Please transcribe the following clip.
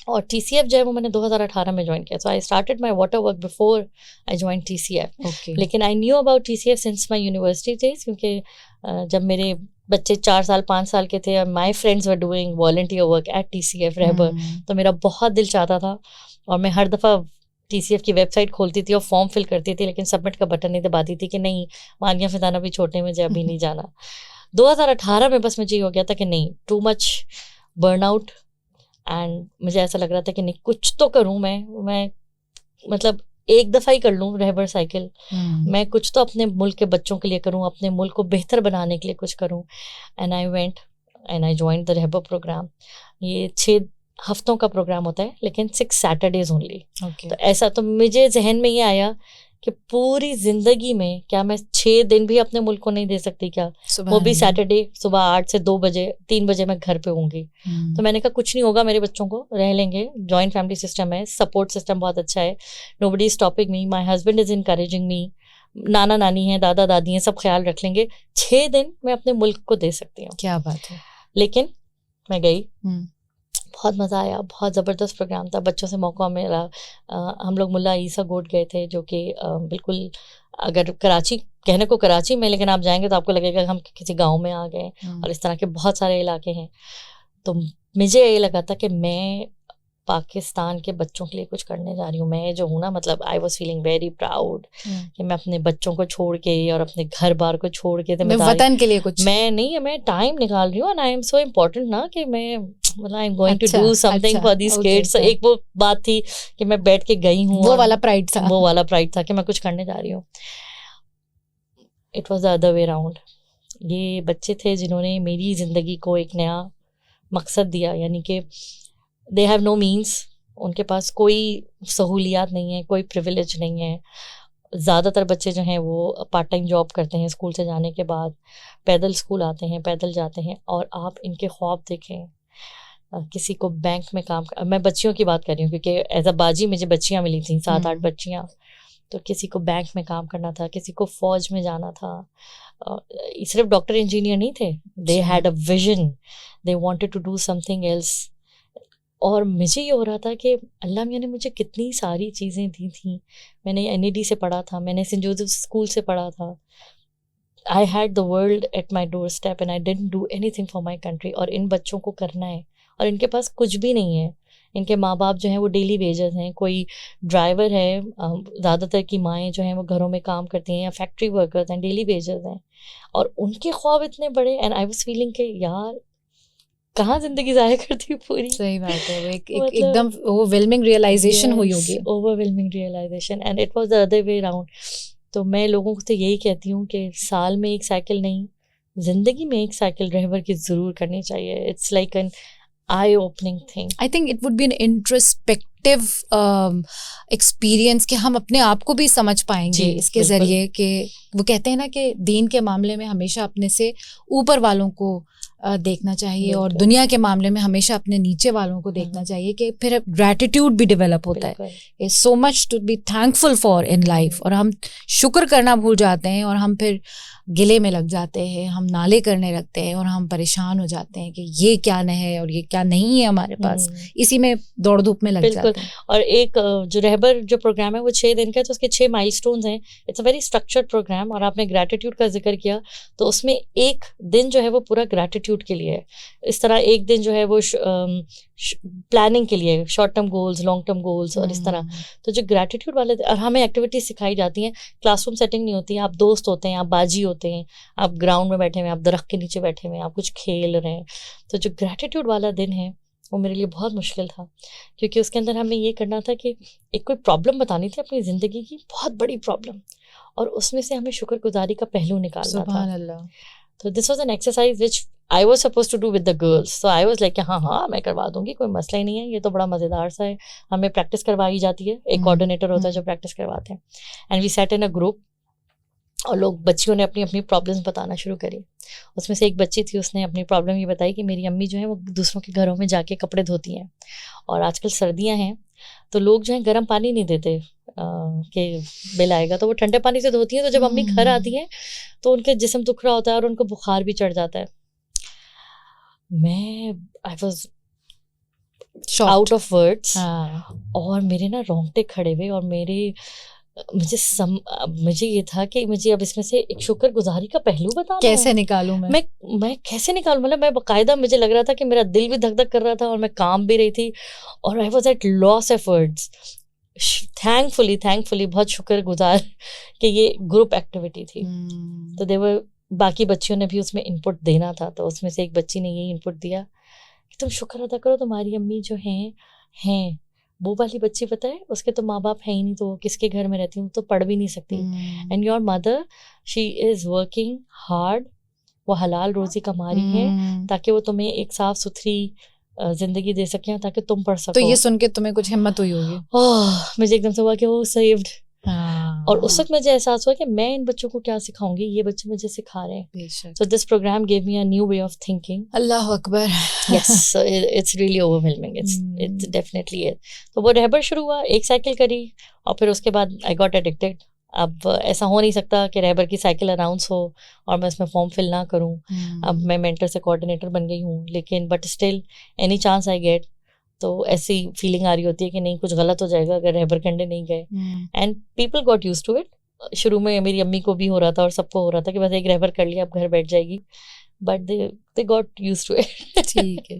और TCF जो है वो मैंने 2018 में ज्वाइन किया. So I started my water work before I join TCF. लेकिन I knew about TCF since my university days, क्योंकि जब मेरे बच्चे 4 साल 5 साल के थे, my friends were doing volunteer work at TCF रहबर, तो मेरा बहुत दिल चाहता था और मैं हर दफ़ा TCF की वेबसाइट खोलती थी और फॉर्म फिल करती थी, लेकिन सबमिट का बटन नहीं दबाती थी कि नहीं, मानिया फिजाना भी छोटे मुझे अभी नहीं जाना. 2018 में बस मुझे ये हो गया था कि नहीं, टू मच बर्नआउट, एंड मुझे ऐसा लग रहा था कि नहीं, कुछ तो करूं मैं मतलब एक दफ़ा ही कर लूं रहबर साइकिल, मैं कुछ तो अपने मुल्क के बच्चों के लिए करूं, अपने मुल्क को बेहतर बनाने के लिए कुछ करूं. And I went and I joined the Rahbar programme. ये 6 हफ्तों का प्रोग्राम होता है, लेकिन 6 सैटरडेज ओनली. तो ऐसा तो मुझे जहन में ये आया कि पूरी जिंदगी में क्या मैं 6 दिन भी अपने मुल्क को नहीं दे सकती क्या, वो भी सैटरडे सुबह 8 से 2 बजे, 3 बजे मैं घर पे होंगी. तो मैंने कहा कुछ नहीं होगा, मेरे बच्चों को रह लेंगे, जॉइंट फैमिली सिस्टम है, सपोर्ट सिस्टम बहुत अच्छा है, nobody is stopping me, my husband is encouraging me, नाना नानी है, दादा दादी हैं, सब ख्याल रख लेंगे, 6 दिन मैं अपने मुल्क को दे सकती हूँ. क्या बात है. लेकिन मैं गई, बहुत मज़ा आया, बहुत ज़बरदस्त प्रोग्राम था, बच्चों से मौका मिला. हम लोग मुल्ला ईसा गोट गए थे, जो कि बिल्कुल, अगर कराची कहने को कराची में, लेकिन आप जाएंगे तो आपको लगेगा हम किसी गांव में आ गए. और इस तरह के बहुत सारे इलाके हैं. तो मुझे ये लगा था कि मैं पाकिस्तान के बच्चों के लिए कुछ करने जा रही हूँ. मैं जो हूँ ना, मतलब I was feeling very proud कि मैं अपने बच्चों को छोड़ के और अपने घर बार को छोड़ के वतन के लिए कुछ, मैं नहीं, मैं टाइम निकाल रही हूँ. And I am so important ना कि मैं, मतलब I am going to do something for these kids. एक वो बात थी कि मैं बैठ के गई हूँ, वो वाला प्राइड था, वो वाला प्राइड था कि मैं कुछ करने जा रही हूँ. It was the other way round. ये बच्चे थे जिन्होंने मेरी ज़िंदगी को एक नया मकसद दिया, यानी कि दे हैव नो मीन्स, उनके पास कोई सहूलियात नहीं है, कोई प्रिविलेज नहीं है. ज़्यादातर बच्चे जो हैं वो पार्ट टाइम जॉब करते हैं, स्कूल से जाने के बाद पैदल स्कूल आते हैं, पैदल जाते हैं. और आप इनके ख्वाब देखें, किसी को बैंक में काम मैं बच्चियों की बात कर रही हूँ क्योंकि एज अ बाजी मुझे बच्चियाँ मिली थी, 7-8 बच्चियाँ. तो किसी को बैंक में काम करना था, किसी को फौज में जाना था. सिर्फ डॉक्टर इंजीनियर नहीं थे, they had a vision, they wanted to do something else. और मुझे ये हो रहा था कि अल्लाह मियाँ ने मुझे कितनी सारी चीज़ें दी थी. मैंने NED से पढ़ा था, मैंने सेंट जोसेफ स्कूल से पढ़ा था. I had the world at my door step and I didn't do anything for my country. और इन बच्चों को करना है, और इनके पास कुछ भी नहीं है. इनके माँ बाप जो हैं वो डेली वेजर्स हैं, कोई ड्राइवर है, ज़्यादातर की माएँ जो हैं वो घरों में काम करती हैं, या फैक्ट्री वर्कर्स हैं, डेली वेजर्स हैं. और उनके ख्वाब इतने बड़े. एंड आई वाज फीलिंग कि यार कहाँ जिंदगी ज़ाया करती है पूरी. सही बात है. वो एकदम ओवरवेलमिंग रियलाइजेशन हुई होगी. Overwhelming realization. And it was the other way round. तो मैं लोगों को तो यही कहती हूँ कि साल में एक साइकिल नहीं, ज़िंदगी में एक साइकिल रहबर की ज़रूर करनी चाहिए. It's like an eye opening thing. I think it would be an introspective experience कि हम अपने आप को भी समझ पाएंगे इसके ज़रिए. कि वो कहते हैं ना कि दीन के मामले में हमेशा अपने से ऊपर वालों को देखना चाहिए, और दुनिया के मामले में हमेशा अपने नीचे वालों को देखना चाहिए, कि फिर ग्रैटिट्यूड भी डेवलप होता है. So much to be thankful for in life. और हम शुक्र करना भूल जाते हैं, और हम फिर गिले में लग जाते हैं, हम नाले करने लगते हैं, और हम परेशान हो जाते हैं कि ये क्या नहीं है और ये क्या नहीं है हमारे पास. इसी में दौड़ धूप में लग जाते हैं. और एक जो रहबर जो प्रोग्राम है वो 6 दिन का है, तो उसके 6 माइलस्टोन्स हैं. It's a very structured programme. और आपने ग्रैटिट्यूड का जिक्र किया, तो उसमें एक दिन जो है वो पूरा ग्रैटिट्यूड के लिए है. इस तरह एक दिन जो है वो प्लानिंग के लिए, short term goals, long term goals, और इस तरह. तो जो ग्रैटिट्यूड वाले, और हमें एक्टिविटीज सिखाई जाती हैं, क्लासरूम सेटिंग नहीं होती है, आप दोस्त होते हैं, आप बाजी होते हैं, आप ग्राउंड में बैठे हुए हैं, आप दरख्त के नीचे बैठे हुए हैं, आप कुछ खेल रहे हैं. तो जो ग्रैटिट्यूड वाला दिन है वो मेरे लिए बहुत मुश्किल था, क्योंकि उसके अंदर हमें ये करना था कि एक कोई प्रॉब्लम बतानी थी अपनी ज़िंदगी की, बहुत बड़ी प्रॉब्लम, और उसमें से हमें शुक्रगुजारी का पहलू निकालना था. तो this was an exercise which I was suppose to do with the girls. So I was like हाँ मैं करवा दूंगी, कोई मसला ही नहीं है, ये तो बड़ा मज़ेदार सा है. हमें प्रैक्टिस करवाई जाती है, एक कोऑर्डिनेटर होता है जो प्रैक्टिस करवाते हैं. And we set in a group, और लोग, बच्चियों ने अपनी अपनी प्रॉब्लम्स बताना शुरू करी. उसमें से एक बच्ची थी, उसने अपनी प्रॉब्लम ये बताई कि मेरी अम्मी जो है वो दूसरों के घरों में जाके कपड़े धोती हैं, और आजकल सर्दियां हैं तो लोग जो है गर्म पानी नहीं देते कि बिल आएगा, तो वो ठंडे पानी से धोती हैं. तो जब अम्मी घर आती हैं तो उनके जिस्म दुख रहा होता है और उनको बुखार भी चढ़ जाता है. आउट ऑफ वर्ड्स, और मेरे ना रोंगटे खड़े हुए, और मुझे ये था कि मुझे अब इसमें से एक शुक्रगुजारी का पहलू बताना कैसे निकालूं मैं कैसे निकालूं, मतलब मैं बकायदा, मुझे लग रहा था कि मेरा दिल भी धक धक कर रहा था और मैं काम भी रही थी, और I was at loss of words. Thankfully बहुत शुक्रगुजार कि ये ग्रुप एक्टिविटी थी। तो बाकी बच्चियों ने भी उसमें इनपुट देना था, तो उसमें से एक बच्ची ने यही इनपुट दिया कि तुम शुक्र अदा करो, तुम्हारी अम्मी जो हैं वो वाली बच्ची पता है, उसके तो माँ बाप है ही नहीं, तो वो किसके घर में रहती हूँ, तो पढ़ भी नहीं सकती। And your mother, she is working hard, वो हलाल रोजी कमा रही है ताकि वो तुम्हें एक साफ सुथरी जिंदगी दे सके, ताकि तुम पढ़ सको। तो ये सुन के तुम्हें कुछ हिम्मत हुई होगी? मुझे एकदम से हुआ कि वो सेव्ड। और उस वक्त मुझे एहसास हुआ कि मैं इन बच्चों को क्या सिखाऊंगी, ये बच्चे मुझे सिखा रहे हैं। So this program give me a new way of thinking. अल्लाह अकबर। Yes, it's really overwhelming, it's definitely it. तो वो रहबर शुरू हुआ, एक साइकिल करी, और फिर उसके बाद आई गॉट एडिक्टेड। अब ऐसा हो नहीं सकता कि रहबर की साइकिल अनाउंस हो और मैं उसमें फॉर्म फिल ना करूं। अब मैं मेंटर से कोऑर्डिनेटर बन गई हूँ, लेकिन but still any chance I get, तो ऐसी फीलिंग आ रही होती है कि नहीं, कुछ गलत हो जाएगा अगर रहबर कंडे नहीं गए। And people got used to it. शुरू में मेरी अम्मी को भी हो रहा था और सबको हो रहा था कि बस एक रहबर कर लिया, अब घर बैठ जाएगी, but they got used to it. ठीक है।